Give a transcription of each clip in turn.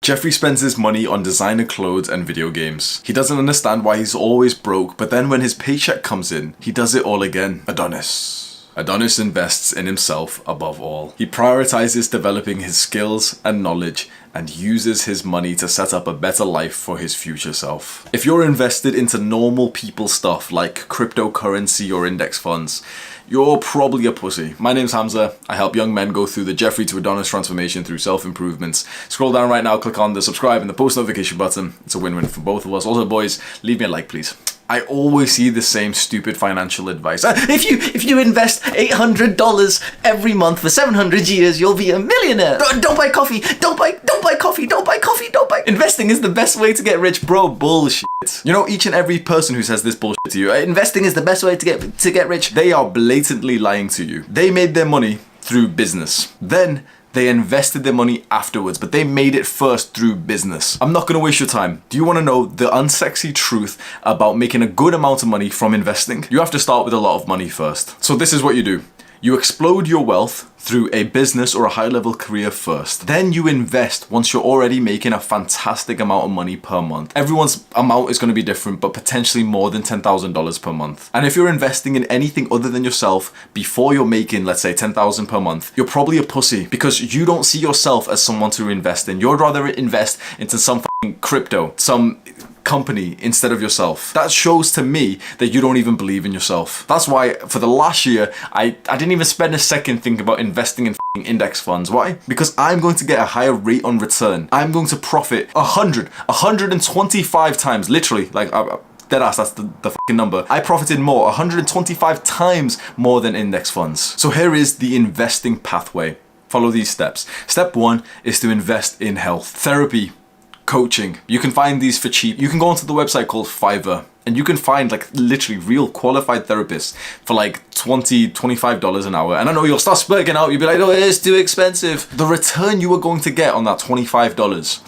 Jeffrey spends his money on designer clothes and video games. He doesn't understand why he's always broke, but then when his paycheck comes in, he does it all again. Adonis invests in himself above all. He prioritizes developing his skills and knowledge and uses his money to set up a better life for his future self. If you're invested into normal people stuff like cryptocurrency or index funds, you're probably a pussy. My name's Hamza. I help young men go through the Jeffrey to Adonis transformation through self-improvements. Scroll down right now, click on the subscribe and the post notification button. It's a win-win for both of us. Also, boys, leave me a like, please. I always see the same stupid financial advice. If you invest $800 every month for 700 years, you'll be a millionaire. Don't buy coffee. Don't buy coffee. Don't buy coffee. Don't buy. Investing is the best way to get rich, bro. Bullshit. You know, each and every person who says this bullshit to you, investing is the best way to get rich, they are blatantly lying to you. They made their money through business. Then they invested their money afterwards, but they made it first through business. I'm not gonna waste your time. Do you wanna know the unsexy truth about making a good amount of money from investing? You have to start with a lot of money first. So this is what you do. You explode your wealth through a business or a high-level career first. Then you invest once you're already making a fantastic amount of money per month. Everyone's amount is going to be different, but potentially more than $10,000 per month. And if you're investing in anything other than yourself before you're making, let's say, $10,000 per month, you're probably a pussy because you don't see yourself as someone to invest in. You'd rather invest into some fucking crypto, some company instead of yourself. That shows to me that you don't even believe in yourself. That's why for the last year, I didn't even spend a second thinking about investing in index funds. Why? Because I'm going to get a higher rate on return. I'm going to profit 125 times, literally, like deadass, that's the fucking number. I profited more, 125 times more than index funds. So here is the investing pathway. Follow these steps. Step 1 is to invest in health. Therapy, coaching. You can find these for cheap. You can go onto the website called Fiverr and you can find like literally real qualified therapists for like $20, $25 an hour. And I know you'll start spurging out. You'll be like, oh, it is too expensive. The return you are going to get on that $25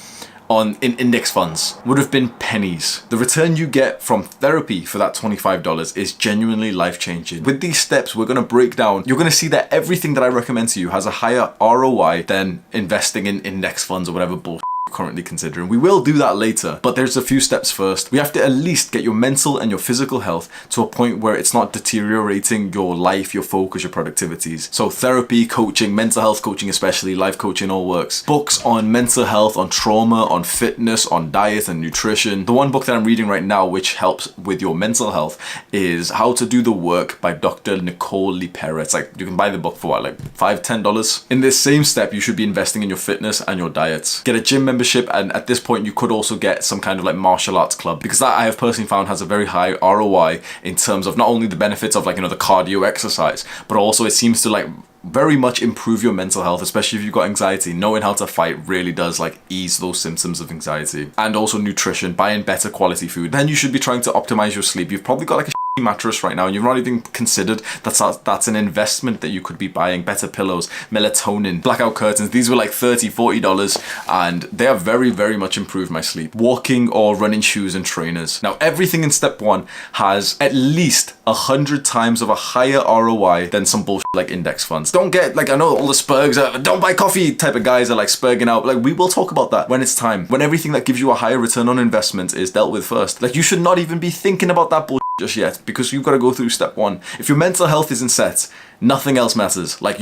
in index funds would have been pennies. The return you get from therapy for that $25 is genuinely life-changing. With these steps we're going to break down, you're going to see that everything that I recommend to you has a higher ROI than investing in index funds or whatever bullshit currently considering. We will do that later, but there's a few steps first. We have to at least get your mental and your physical health to a point where it's not deteriorating your life, your focus, your productivities. So therapy, coaching, mental health coaching especially, life coaching all works. Books on mental health, on trauma, on fitness, on diet and nutrition. The one book that I'm reading right now which helps with your mental health is How to Do the Work by Dr. Nicole Lipera. It's like, you can buy the book for what, like $5, $10? In this same step, you should be investing in your fitness and your diet. Get a gym membership, and at this point you could also get some kind of like martial arts club, because that I have personally found has a very high ROI in terms of not only the benefits of like, you know, the cardio exercise, but also it seems to like very much improve your mental health, especially if you've got anxiety. Knowing how to fight really does like ease those symptoms of anxiety. And also nutrition, buying better quality food. Then you should be trying to optimize your sleep. You've probably got like a mattress right now and you've not even considered that's an investment that you could be buying. Better pillows, melatonin, blackout curtains. These were like $30, $40 and they have very, very much improved my sleep. Walking or running shoes and trainers. Now everything in step 1 has at least 100 times of a higher ROI than some bullshit like index funds. Don't get like, I know all the spurgs are don't buy coffee type of guys are like spurging out. Like, we will talk about that when it's time, when everything that gives you a higher return on investment is dealt with first. Like, you should not even be thinking about that bullshit just yet, because you've got to go through step 1. If your mental health isn't set, nothing else matters. Like,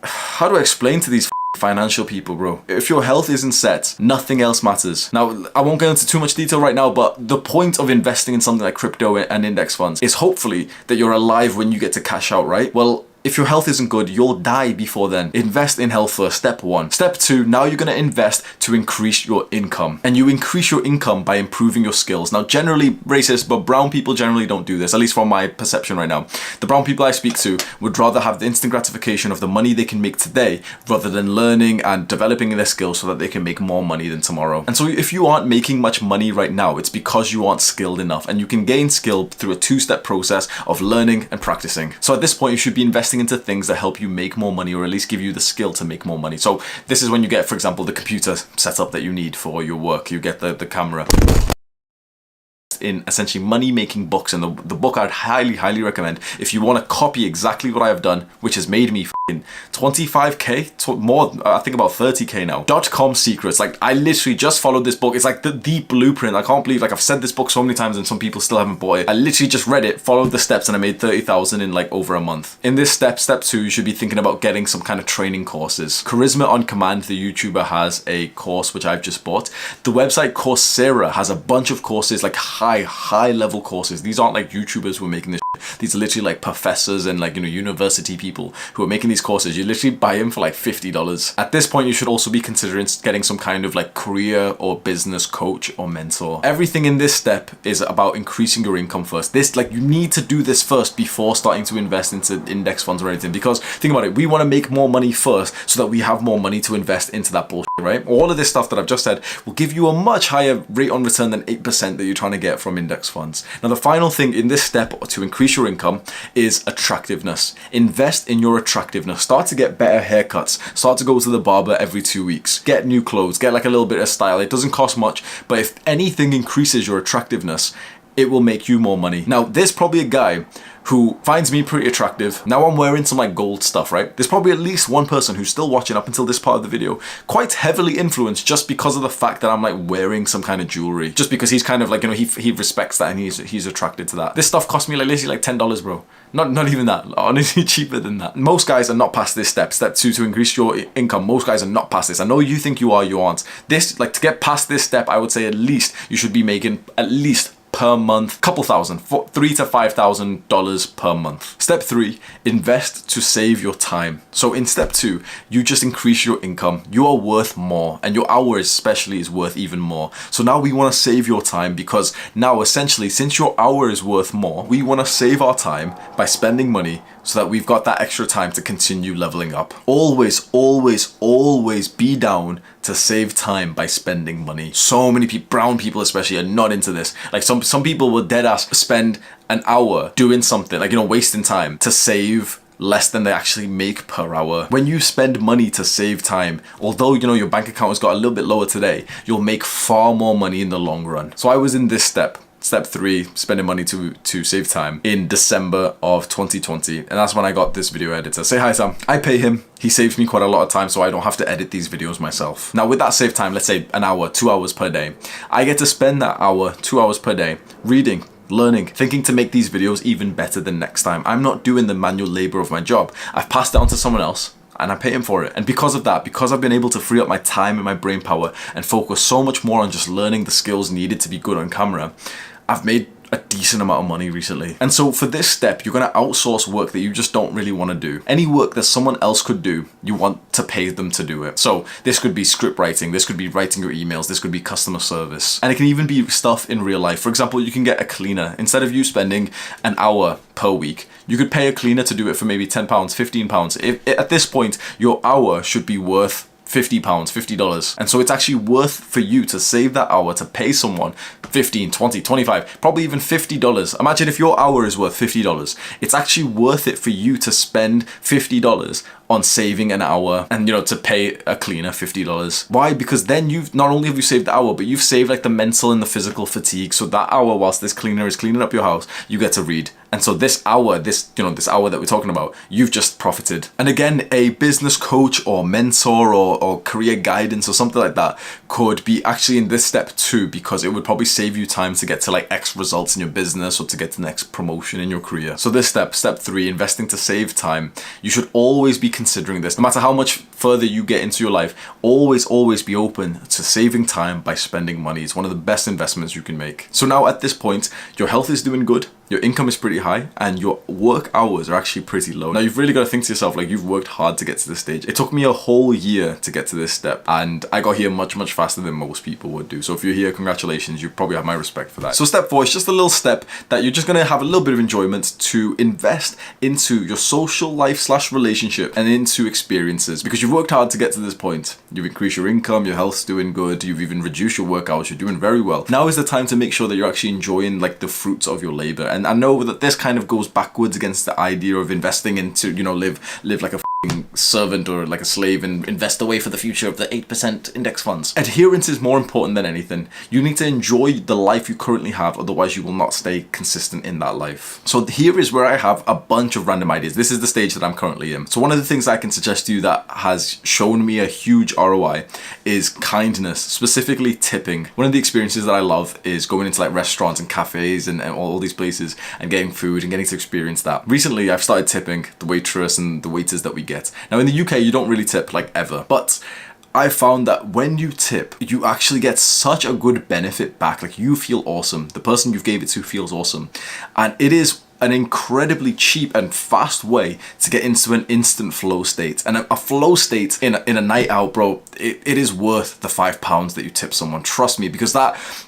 how do I explain to these financial people, bro? If your health isn't set, nothing else matters. Now, I won't go into too much detail right now, but the point of investing in something like crypto and index funds is hopefully that you're alive when you get to cash out, right? Well, if your health isn't good, you'll die before then. Invest in health first, step 1. Step 2, now you're gonna invest to increase your income. And you increase your income by improving your skills. Now, generally racist, but brown people generally don't do this, at least from my perception right now. The brown people I speak to would rather have the instant gratification of the money they can make today rather than learning and developing their skills so that they can make more money than tomorrow. And so if you aren't making much money right now, it's because you aren't skilled enough, and you can gain skill through a 2-step process of learning and practicing. So at this point, you should be investing into things that help you make more money, or at least give you the skill to make more money. So this is when you get, for example, the computer setup that you need for your work. You get the camera. invest in essentially money making books. And the book I'd highly recommend if you want to copy exactly what I have done, which has made me 25k more, I think about 30k now. .com secrets. Like, I literally just followed this book. It's like the blueprint. I can't believe, like, I've said this book so many times and some people still haven't bought it. I literally just read it, followed the steps, and I made 30,000 in like over a month. In this step 2, you should be thinking about getting some kind of training courses. Charisma on Command, the YouTuber, has a course which I've just bought. The website Coursera has a bunch of courses, like high level courses. These aren't like YouTubers who are making this shit. These are literally like professors and like, you know, university people who are making these courses. You literally buy them for like $50. At this point, you should also be considering getting some kind of like career or business coach or mentor. Everything in this step is about increasing your income first. This, like, you need to do this first before starting to invest into index funds or anything, because think about it, we want to make more money first so that we have more money to invest into that bullshit, right? All of this stuff that I've just said will give you a much higher rate on return than 8% that you're trying to get from index funds. Now, the final thing in this step to increase your income is attractiveness. Invest in your attractiveness. Start to get better haircuts. Start to go to the barber every 2 weeks. Get new clothes. Get like a little bit of style. It doesn't cost much, but if anything increases your attractiveness, it will make you more money. Now, there's probably a guy who finds me pretty attractive. Now I'm wearing some like gold stuff, right? There's probably at least one person who's still watching up until this part of the video, quite heavily influenced just because of the fact that I'm like wearing some kind of jewelry. Just because he's kind of like, you know, he respects that and he's attracted to that. This stuff cost me like literally like $10, bro. Not even that, honestly cheaper than that. Most guys are not past this step 2 to increase your income. Most guys are not past this. I know you think you are, you aren't. This, like, to get past this step, I would say at least you should be making at least per month, couple thousand, $3,000 to $5,000 per month. Step 3, invest to save your time. So in step 2, you just increase your income. You are worth more, and your hour especially is worth even more. So now we want to save your time, because now essentially, since your hour is worth more, we want to save our time by spending money so that we've got that extra time to continue leveling up. Always be down to save time by spending money. So many people, brown people especially, are not into this. Like some people will dead ass spend an hour doing something, like, you know, wasting time to save less than they actually make per hour. When you spend money to save time, although, you know, your bank account has got a little bit lower today, you'll make far more money in the long run. So I was in this step 3, spending money to save time, in December of 2020, and that's when I got this video editor. Say hi, Sam. I pay him. He saves me quite a lot of time, so I don't have to edit these videos myself. Now, with that saved time, let's say an hour, 2 hours per day, I get to spend that hour, 2 hours per day, reading, learning, thinking to make these videos even better than next time. I'm not doing the manual labor of my job. I've passed it on to someone else, and I pay him for it. And because of that, because I've been able to free up my time and my brain power and focus so much more on just learning the skills needed to be good on camera, I've made a decent amount of money recently. And so for this step, you're gonna outsource work that you just don't really wanna do. Any work that someone else could do, you want to pay them to do it. So this could be script writing, this could be writing your emails, this could be customer service. And it can even be stuff in real life. For example, you can get a cleaner. Instead of you spending an hour per week, you could pay a cleaner to do it for maybe £10, £15. If at this point, your hour should be worth £50, $50. And so it's actually worth for you to save that hour to pay someone 15, 20, 25, probably even $50. Imagine if your hour is worth $50. It's actually worth it for you to spend $50 on saving an hour and, you know, to pay a cleaner $50. Why? Because then you've not only have you saved the hour, but you've saved like the mental and the physical fatigue. So that hour whilst this cleaner is cleaning up your house, you get to read. And so this hour, this hour that we're talking about, you've just profited. And again, a business coach or mentor or career guidance or something like that could be actually in this step 2, because it would probably save you time to get to like X results in your business or to get to the next promotion in your career. So this step 3, investing to save time, you should always be considering this. No matter how much further you get into your life, always be open to saving time by spending money. It's one of the best investments you can make. So now at this point, your health is doing good, your income is pretty high, and your work hours are actually pretty low. Now you've really got to think to yourself, like, you've worked hard to get to this stage. It took me a whole year to get to this step, and I got here much faster than most people would do. So if you're here, congratulations, you probably have my respect for that. So step 4 is just a little step that you're just going to have a little bit of enjoyment to invest into your social life / relationship and into experiences, because you've worked hard to get to this point. You've increased your income, your health's doing good, you've even reduced your work hours, you're doing very well. Now is the time to make sure that you're actually enjoying like the fruits of your labor. And I know that this kind of goes backwards against the idea of investing into, you know, live like a servant or like a slave and invest away for the future of the 8% index funds. Adherence is more important than anything. You need to enjoy the life you currently have, otherwise you will not stay consistent in that life. So here is where I have a bunch of random ideas. This is the stage that I'm currently in. So one of the things I can suggest to you that has shown me a huge ROI is kindness, specifically tipping. One of the experiences that I love is going into like restaurants and cafes and all these places and getting food and getting to experience that. Recently I've started tipping the waitress and the waiters that we get. Now in the UK you don't really tip like ever, but I found that when you tip, you actually get such a good benefit back. Like you feel awesome. The person you gave it to feels awesome. And it is an incredibly cheap and fast way to get into an instant flow state. And a flow state in a night out, bro, it is worth the £5 that you tip someone. Trust me, because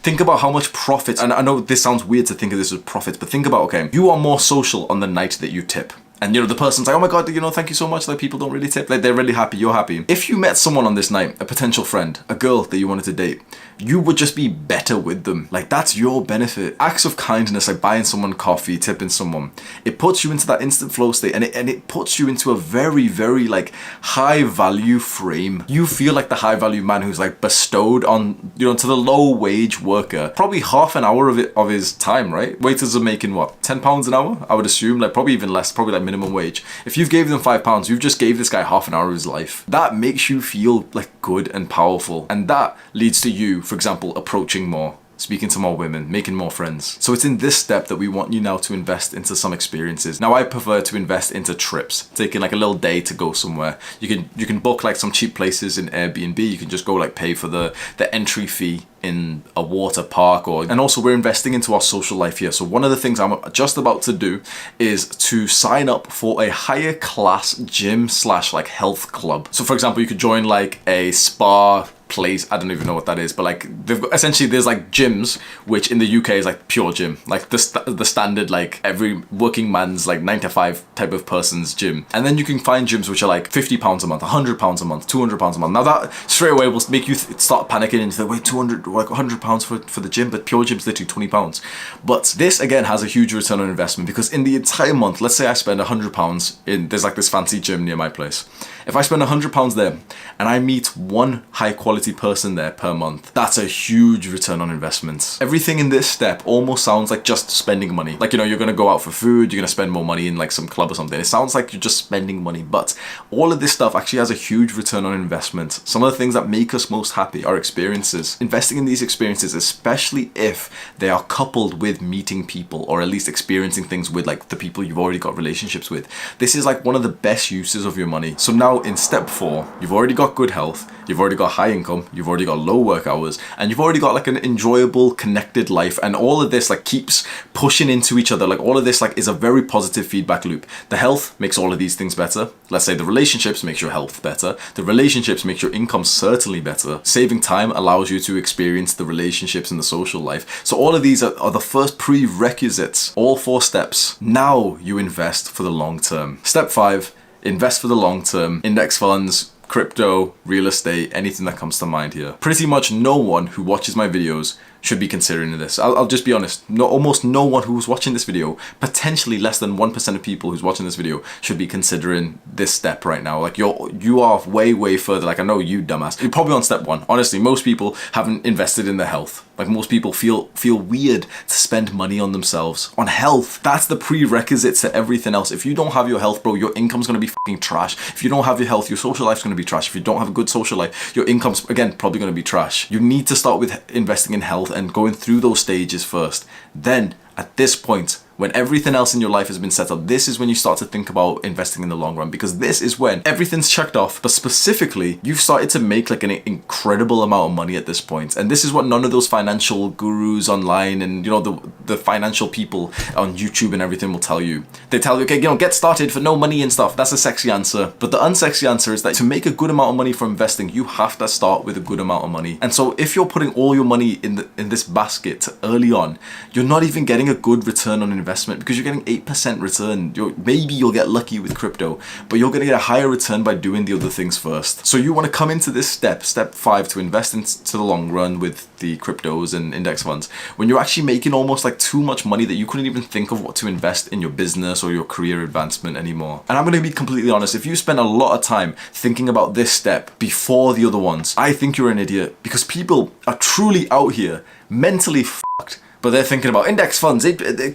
think about how much profit, and I know this sounds weird to think of this as profits, but think about, okay, you are more social on the night that you tip. And the person's like, oh my God, thank you so much. Like people don't really tip. Like they're really happy, you're happy. If you met someone on this night, a potential friend, a girl that you wanted to date, you would just be better with them. Like that's your benefit. Acts of kindness, like buying someone coffee, tipping someone, it puts you into that instant flow state, and it puts you into a very, very like high value frame. You feel like the high value man who's like bestowed on, to the low wage worker, probably half an hour of his time, right? Waiters are making what, £10 an hour? I would assume, like probably even less, probably like minimum wage. If you've gave them £5, you've just gave this guy half an hour of his life. That makes you feel like good and powerful, and that leads to you, for example, approaching more, speaking to more women, making more friends. So it's in this step that we want you now to invest into some experiences. Now I prefer to invest into trips, taking like a little day to go somewhere. You can book like some cheap places in Airbnb. You can just go like pay for the entry fee in a water park, and also we're investing into our social life here. So one of the things I'm just about to do is to sign up for a higher class gym / like health club. So for example, you could join like a spa place, I don't even know what that is, but like there's like gyms, which in the UK is like pure gym, like the standard like every working man's like 9 to 5 type of person's gym. And then you can find gyms which are like £50 a month, £100 a month, £200 a month. Now that straight away will make you start panicking and say, wait, 200 like £100 for the gym, but pure gym's literally £20. But this again has a huge return on investment, because in the entire month, let's say I spend £100 there's like this fancy gym near my place. If I spend £100 there and I meet one high quality person there per month, that's a huge return on investment. Everything in this step almost sounds like just spending money. Like, you're gonna go out for food, you're gonna spend more money in like some club or something. It sounds like you're just spending money, but all of this stuff actually has a huge return on investment. Some of the things that make us most happy are experiences. Investing in these experiences, especially if they are coupled with meeting people, or at least experiencing things with like the people you've already got relationships with. This is like one of the best uses of your money. So now in step 4, you've already got good health, you've already got high income, you've already got low work hours, and you've already got like an enjoyable, connected life, and all of this like keeps pushing into each other. Like all of this like is a very positive feedback loop. The health makes all of these things better. Let's say the relationships makes your health better. The relationships makes your income certainly better. Saving time allows you to experience the relationships and the social life. So all of these are the first prerequisites, all 4 steps. Now you invest for the long term. Step 5, invest for the long term. Index funds, crypto, real estate, anything that comes to mind here. Pretty much no one who watches my videos should be considering this. I'll just be honest, almost no one who's watching this video, potentially less than 1% of people who's watching this video, should be considering this step right now. Like you are way further. Like I know you, dumbass, you're probably on step 1. Honestly, most people haven't invested in their health. Like most people feel weird to spend money on themselves, on health. That's the prerequisite to everything else. If you don't have your health, bro, your income's gonna be fucking trash. If you don't have your health, your social life's gonna be trash. If you don't have a good social life, your income's again probably gonna be trash. You need to start with investing in health and going through those stages first. Then at this point, when everything else in your life has been set up, this is when you start to think about investing in the long run, because this is when everything's checked off, but specifically you've started to make like an incredible amount of money at this point. And this is what none of those financial gurus online and the financial people on YouTube and everything will tell you. They tell you, okay, get started for no money and stuff. That's a sexy answer. But the unsexy answer is that to make a good amount of money from investing, you have to start with a good amount of money. And so if you're putting all your money in this basket early on, you're not even getting a good return on investment investment because you're getting 8% return. Maybe you'll get lucky with crypto, but you're going to get a higher return by doing the other things first. So you want to come into this step 5, to invest into the long run with the cryptos and index funds when you're actually making almost like too much money that you couldn't even think of what to invest in your business or your career advancement anymore. And I'm going to be completely honest, if you spend a lot of time thinking about this step before the other ones, I think you're an idiot, because people are truly out here mentally fucked, but they're thinking about index funds,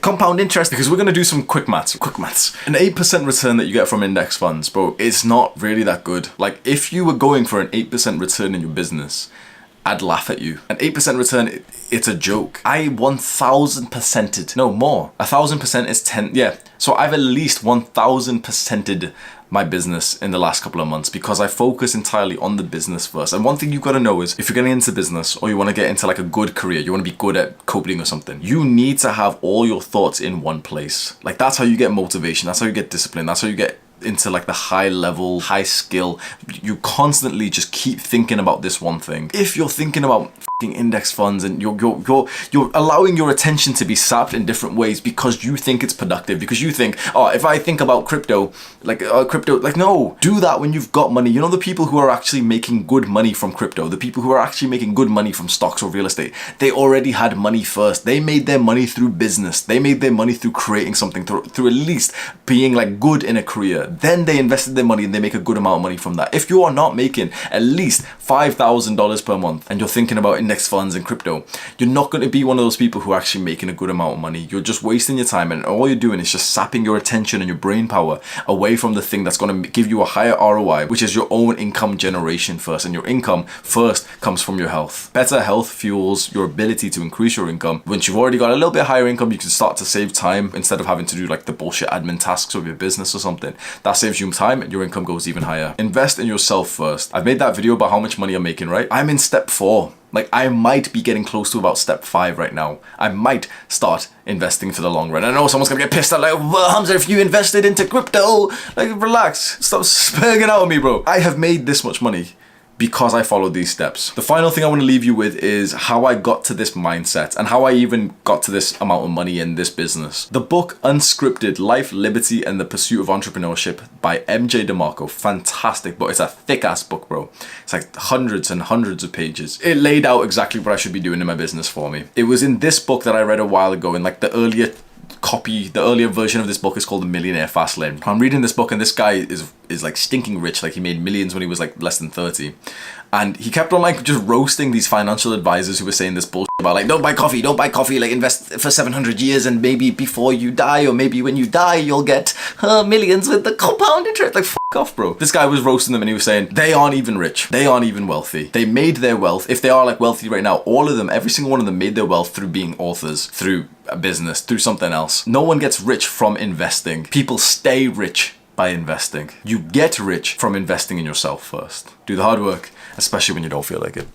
compound interest, because we're going to do some quick maths. An 8% return that you get from index funds, bro, it's not really that good. Like, if you were going for an 8% return in your business, I'd laugh at you. An 8% return, it's a joke. I 1000%ed, no more. 1000% is 10, yeah. So I've at least 1000%ed my business in the last couple of months because I focus entirely on the business first. And one thing you've got to know is if you're getting into business or you want to get into like a good career, you want to be good at coding or something, you need to have all your thoughts in one place. Like, that's how you get motivation. That's how you get discipline. That's how you get into like the high level, high skill. You constantly just keep thinking about this one thing. If you're thinking about index funds and you're allowing your attention to be sapped in different ways because you think it's productive, because you think, oh, if I think about crypto, like no, do that when you've got money. You know, the people who are actually making good money from crypto, the people who are actually making good money from stocks or real estate, they already had money first. They made their money through business. They made their money through creating something, through at least being like good in a career. Then they invested their money and they make a good amount of money from that. If you are not making at least $5,000 per month and you're thinking about index funds and crypto, you're not going to be one of those people who are actually making a good amount of money. You're just wasting your time, and all you're doing is just sapping your attention and your brain power away from the thing that's going to give you a higher ROI, which is your own income generation first. And your income first comes from your health. Better health fuels your ability to increase your income. Once you've already got a little bit higher income, you can start to save time instead of having to do like the bullshit admin tasks of your business or something. That saves you time and your income goes even higher. Invest in yourself first. I've made that video about how much money I'm making, right? I'm in step 4. Like, I might be getting close to about step 5 right now. I might start investing for the long run. I know someone's gonna get pissed at, like, well, Hamza, if you invested into crypto, like, relax. Stop spurging out on me, bro. I have made this much money because I followed these steps. The final thing I want to leave you with is how I got to this mindset and how I even got to this amount of money in this business. The book Unscripted: Life, Liberty, and the Pursuit of Entrepreneurship by MJ DeMarco. Fantastic book. It's a thick ass book, bro. It's like hundreds and hundreds of pages. It laid out exactly what I should be doing in my business for me. It was in this book that I read a while ago, in like the earlier version of this book is called The Millionaire Fastlane. I'm reading this book and this guy is like stinking rich. Like, he made millions when he was like less than 30. And he kept on like just roasting these financial advisors who were saying this bullshit about like, don't buy coffee, like invest for 700 years and maybe before you die, or maybe when you die you'll get millions with the compound interest. Like, fuck off, bro. This guy was roasting them and he was saying they aren't even rich. They aren't even wealthy. They made their wealth. If they are like wealthy right now, all of them, every single one of them made their wealth through being authors, through a business, through something else. No one gets rich from investing. People stay rich by investing. You get rich from investing in yourself first. Do the hard work, especially when you don't feel like it.